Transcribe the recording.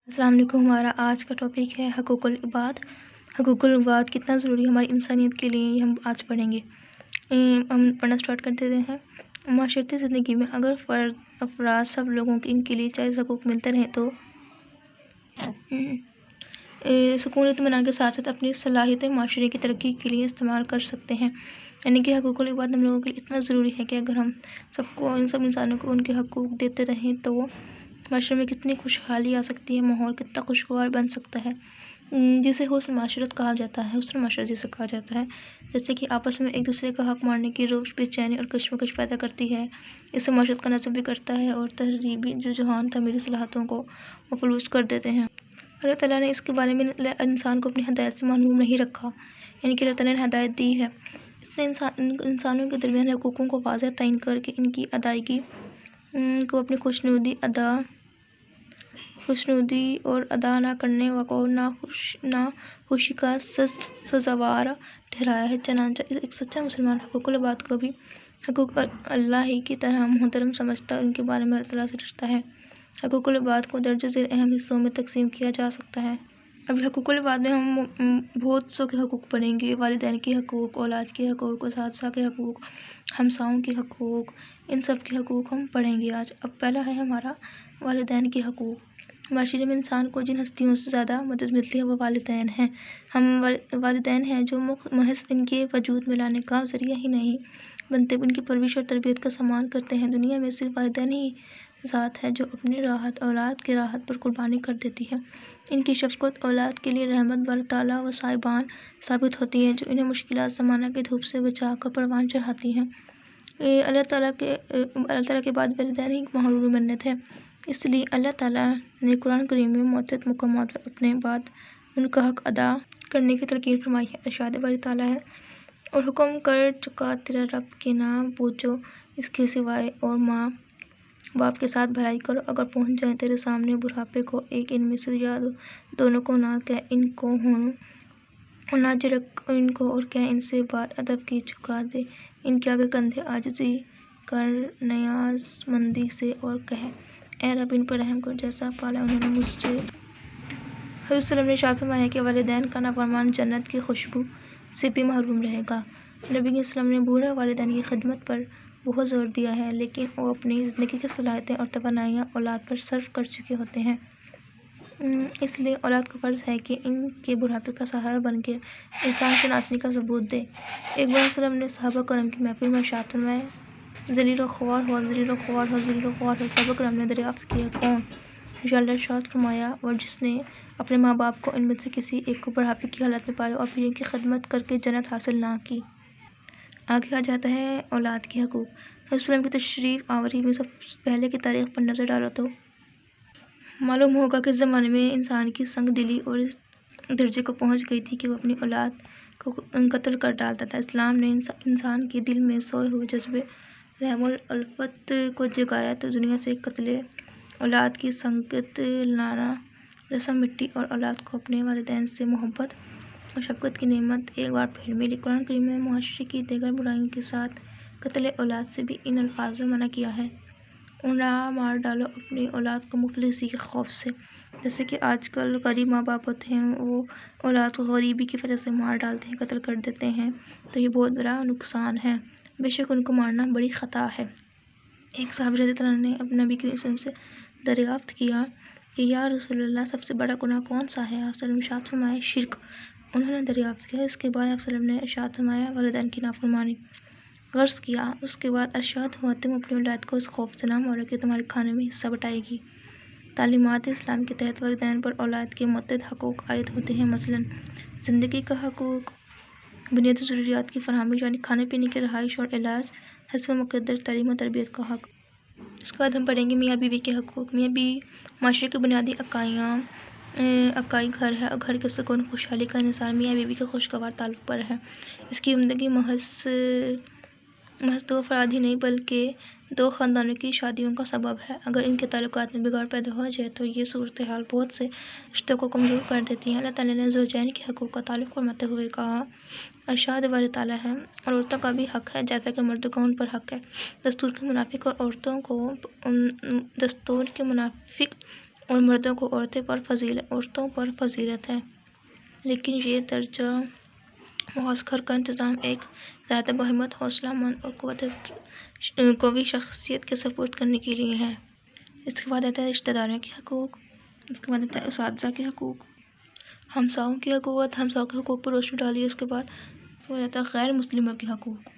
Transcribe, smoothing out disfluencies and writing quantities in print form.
السلام علیکم۔ ہمارا آج کا ٹاپک ہے حقوق العباد۔ حقوق العباد کتنا ضروری ہے ہماری انسانیت کے لیے، یہ ہم آج پڑھیں گے۔ ہم پڑھنا سٹارٹ کر دیتے ہیں۔ معاشرتی زندگی میں اگر افراد سب لوگوں کے ان کے لیے جائز حقوق ملتے رہیں تو سکون اطمینان کے ساتھ ساتھ اپنی صلاحیتیں معاشرے کی ترقی کے لیے استعمال کر سکتے ہیں۔ یعنی کہ حقوق العباد ہم لوگوں کے لیے اتنا ضروری ہے کہ اگر ہم سب انسانوں کو ان کے حقوق دیتے رہیں تو معاشرے میں کتنی خوشحالی آ سکتی ہے، ماحول کتنا خوشگوار بن سکتا ہے، جسے حسن معاشرت کہا جاتا ہے، حسن معاشرت جسے کہا جاتا ہے۔ جیسے کہ آپس میں ایک دوسرے کا حق ماننے کی روش بے چینی اور کشمکش پیدا کرتی ہے، اس سے معاشرت کا نظم بھی کرتا ہے اور تہذیبی رجحان تعمیری صلاحیتوں کو مفلوج کر دیتے ہیں۔ اللہ تعالیٰ نے اس کے بارے میں انسان کو اپنی ہدایت سے محروم نہیں رکھا، یعنی کہ اللہ تعالیٰ نے ہدایت دی ہے۔ اس نے انسانوں کے درمیان حقوقوں کو واضح تعین کر کے ان کی ادائیگی کو اپنی خوشنودی اور ادا نہ کرنے کو ناخوشی کا سزاوار ٹھہرایا ہے۔ چنانچہ ایک سچا مسلمان حقوق العباد کو بھی حقوق اللہ ہی کی طرح محترم سمجھتا ہے، ان کے بارے میں اللہ تعالیٰ سے ڈرتا ہے۔ حقوق العباد کو درجہ ذیل اہم حصوں میں تقسیم کیا جا سکتا ہے۔ اب حقوق العباد میں ہم بہت سو کے حقوق پڑھیں گے، والدین کے حقوق، اولاد کے حقوق، اساتذہ کے حقوق، ہمسایوں کے حقوق، ان سب کے حقوق ہم پڑھیں گے آج۔ اب پہلا ہے ہمارا والدین کے حقوق۔ معاشرے میں انسان کو جن ہستیوں سے زیادہ مدد ملتی ہے وہ والدین ہیں۔ ہم والدین ہیں جو محض ان کے وجود میں لانے کا ذریعہ ہی نہیں بنتے، ان کی پرورش اور تربیت کا سامان کرتے ہیں۔ دنیا میں صرف والدین ہی ذات ہے جو اپنی راحت اولاد کی راحت پر قربانی کر دیتی ہے۔ ان کی شفقت اولاد کے لیے رحمت برطانہ و صائبان ثابت ہوتی ہے، جو انہیں مشکلات زمانہ کی دھوپ سے بچا کر پروان چڑھاتی ہیں۔ اللہ تعالیٰ کے بعد والدین ہی محور منت ہے، اس لیے اللہ تعالیٰ نے قرآن کریم میں متعدد مقامات پر اپنے بعد ان کا حق ادا کرنے کی تلقین فرمائی ہے۔ ارشاد باری تعالیٰ ہے، اور حکم کر چکا تیرا رب کہ نہ پوچھو اس کے سوائے، اور ماں باپ کے ساتھ بھلائی کرو۔ اگر پہنچ جائیں تیرے سامنے بڑھاپے کو، ایک ان میں سے یا دونوں کو، نہ کہ ان کو ہونو اور نہ جھڑک ان کو، اور کہ ان سے بات ادب کی، جھکا دے ان کے آگے کندھے، عاجزی کر نیاز مندی سے، اور کہہ اے رب ان پر رحم کر جیسا پالا انہوں نے مجھ سے۔ حضرت صلی اللہ علیہ وسلم نے ارشاد فرمایا کہ والدین کا نافرمان جنت کی خوشبو سے بھی محروم رہے گا۔ نبی صلی اللہ علیہ وسلم نے بوڑھے والدین کی خدمت پر بہت زور دیا ہے، لیکن وہ اپنی زندگی کی صلاحیتیں اور توانائیاں اولاد پر صرف کر چکے ہوتے ہیں۔ اس لیے اولاد کا فرض ہے کہ ان کے بڑھاپے کا سہارا بن کے انسان شناسی کا ثبوت دے۔ ایک بار وسلم نے صحابہ کرام کی محفل میں ارشاد فرمایا، ذلیل و خوار ہو، ذلیل و خوار ہو، ذلیل و خوار ہو۔ صحابہ کرام نے دریافت کیا، کون؟ یا اللہ، ارشاد فرمایا، اور جس نے اپنے ماں باپ کو ان میں سے کسی ایک کو بڑھاپے کی حالت میں پایا اور پھر ان کی خدمت کر کے جنت حاصل نہ کی۔ آگے آ جاتا ہے اولاد کے حقوق۔ حضرت صلی اللہ علیہ وسلم کی تشریف آوری میں سب پہلے کی تاریخ پر نظر ڈالو تو معلوم ہوگا کہ اس زمانے میں انسان کی سنگ دلی اور اس درجے کو پہنچ گئی تھی کہ وہ اپنی اولاد کو قتل کر ڈالتا تھا۔ اسلام نے انسان کے دل میں سوئے ہوئے جذبے رحم الالفت کو جگایا تو دنیا سے قتل اولاد کی سنگت لانا رسم مٹی اور اولاد کو اپنے والدین سے محبت اور شفقت کی نعمت ایک بار پھر ملی۔ قرآن کریم میں معاشرے کی دیگر برائیوں کے ساتھ قتل اولاد سے بھی ان الفاظ میں منع کیا ہے، اور نہ مار ڈالو اپنی اولاد کو مفلسی کے خوف سے۔ جیسے کہ آج کل غریب ماں باپ ہوتے ہیں، وہ اولاد کو غریبی کی وجہ سے مار ڈالتے ہیں، قتل کر دیتے ہیں، تو یہ بہت بڑا نقصان ہے۔ بے شک ان کو مارنا بڑی خطا ہے۔ ایک صحابی رضی اللہ عنہ نے اپنے نبی کے وسلم سے دریافت کیا کہ یا رسول اللہ، سب سے بڑا گناہ کون سا ہے؟ آپ صلی اللہ علیہ وسلم نے ارشاد فرمایا، شرک۔ انہوں نے دریافت کیا، اس کے بعد آپ صلی اللہ علیہ وسلم نے ارشاد فرمایا، والدین کی نافرمانی۔ غرض کیا، اس کے بعد ارشاد ہوا، تم اپنی اولاد کو اس خوف سے نہ مارو کہ تمہارے کھانے میں حصہ بٹائے گی۔ تعلیمات اسلام کے تحت والدین پر اولاد کے متعدد حقوق عائد ہوتے ہیں، مثلاً زندگی کا حقوق، بنیادی ضروریات کی فراہمی یعنی کھانے پینے کی رہائش اور علاج، حسب مقدر تعلیم و تربیت کا حق۔ اس کے بعد ہم پڑھیں گے میاں بیوی کے حقوق۔ میاں بیوی معاشرے کی بنیادی اکائی گھر ہے، اور گھر کے سکون خوشحالی کا انحصار میاں بیوی کے خوشگوار تعلق پر ہے۔ اس کی عمدگی محض دو افراد ہی نہیں بلکہ دو خاندانوں کی شادیوں کا سبب ہے۔ اگر ان کے تعلقات میں بگاڑ پیدا ہو جائے تو یہ صورتحال بہت سے رشتوں کو کمزور کر دیتی ہے۔ اللہ تعالیٰ نے زوجین کے حقوق کا تعلق فرماتے ہوئے کہا، ارشاد باری تعالیٰ ہے، اور عورتوں کا بھی حق ہے جیسا کہ مردوں کا ان پر حق ہے۔ دستور کے منافق اور مردوں کو عورتوں پر فضیلت ہے، لیکن یہ درجہ معسکر کا انتظام ایک زیادہ بہمت، حوصلہ مند اور قوی شخصیت کے سپرد کرنے کے لیے ہے۔ اس کے بعد آتا ہے رشتہ داروں کے حقوق، اس کے بعد آتا ہے اساتذہ کے حقوق، ہمساؤں کے حقوق پر روشنی ڈالی۔ اس کے بعد آتا ہے غیر مسلموں کے حقوق۔